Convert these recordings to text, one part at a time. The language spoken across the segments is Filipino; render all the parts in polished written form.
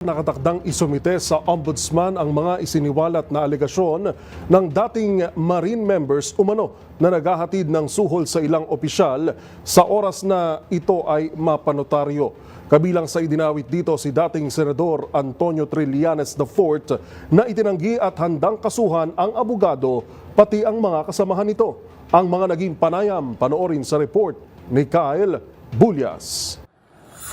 Nakatakdang isumite sa Ombudsman ang mga isiniwalat na alegasyon ng dating Marine members umano na naghahatid ng suhol sa ilang opisyal sa oras na ito ay mapanotaryo. Kabilang sa idinawit dito si dating Senador Antonio Trillanes IV na itinanggi at handang kasuhan ang abogado pati ang mga kasamahan nito. Ang mga naging panayam, panoorin sa report ni Kyle Bulyas.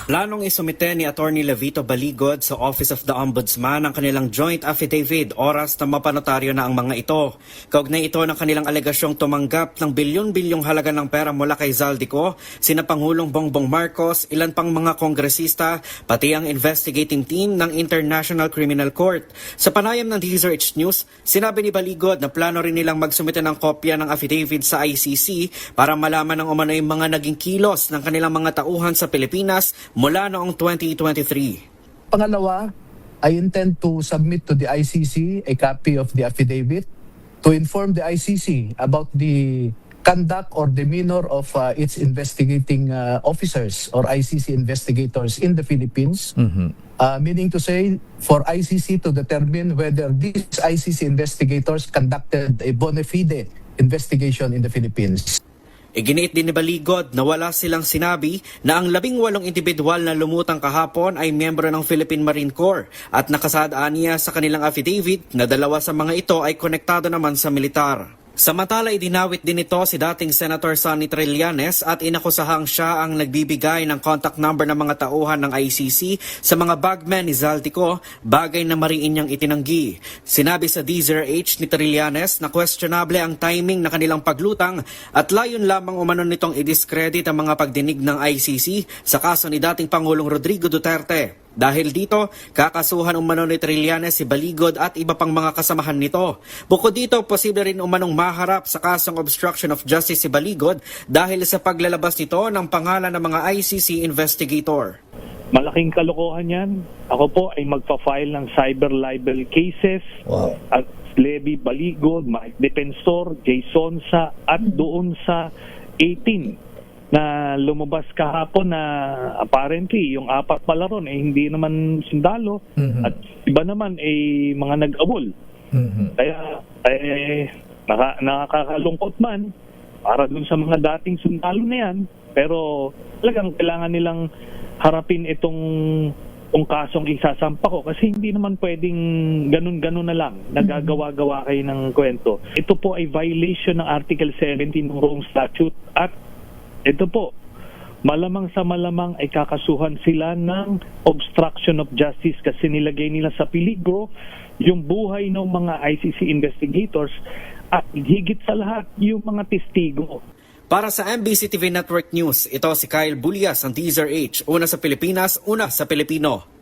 Planong isumite ni Attorney Levito Baligod sa Office of the Ombudsman ang kanilang joint affidavit oras na mapanotaryo na ang mga ito. Kaugnay ito ng kanilang alegasyong tumanggap ng bilyon-bilyong halaga ng pera mula kay Zaldico, sina Pangulong Bongbong Marcos, ilan pang mga kongresista, pati ang investigating team ng International Criminal Court. Sa panayam ng DZRH News, sinabi ni Baligod na plano rin nilang magsumite ng kopya ng affidavit sa ICC para malaman ng umano'y mga naging kilos ng kanilang mga tauhan sa Pilipinas mula noong 2023. Pangalawa, I intend to submit to the ICC a copy of the affidavit to inform the ICC about the conduct or demeanor of its investigating officers or ICC investigators in the Philippines. Meaning to say, for ICC to determine whether these ICC investigators conducted a bona fide investigation in the Philippines. Iginiit din ni Baligod na wala silang sinabi na ang 18 individual na lumutang kahapon ay miyembro ng Philippine Marine Corps at nakasaadaan niya sa kanilang affidavit na 2 sa mga ito ay konektado naman sa militar. Samantala, idinawit din ito si dating Senator Sonny Trillanes at inakusahang siya ang nagbibigay ng contact number ng mga tauhan ng ICC sa mga bagmen ni Zaldico, bagay na mariin niyang itinanggi. Sinabi sa DZRH ni Trillanes na questionable ang timing na kanilang paglutang at layon lamang umano nitong i-discredit ang mga pagdinig ng ICC sa kaso ni dating Pangulong Rodrigo Duterte. Dahil dito, kakasuhan umano ni Trillanes si Baligod at iba pang mga kasamahan nito. Bukod dito, posible rin umanong maharap sa kasong obstruction of justice si Baligod dahil sa paglalabas nito ng pangalan ng mga ICC investigator. Malaking kalokohan yan. Ako po ay magpa-file ng cyber libel cases at Levy Baligod, Mike Defensor, Jason Sa at doon sa 18 na lumabas kahapon na apparently yung 4 pala ron hindi naman sundalo at iba naman mga nag-abol. Kaya nakakalungkot man para dun sa mga dating sundalo na yan, pero talagang kailangan nilang harapin itong kasong isasampa ko kasi hindi naman pwedeng ganun-ganun na lang nagagawa-gawa kayo ng kwento. Ito po ay violation ng Article 17 ng Rome Statute at ito po, malamang sa malamang ay kakasuhan sila ng obstruction of justice kasi nilagay nila sa peligro yung buhay ng mga ICC investigators at higit sa lahat yung mga testigo. Para sa MBC TV Network News, ito si Kyle Bulyas ng DZRH, una sa Pilipinas, una sa Pilipino.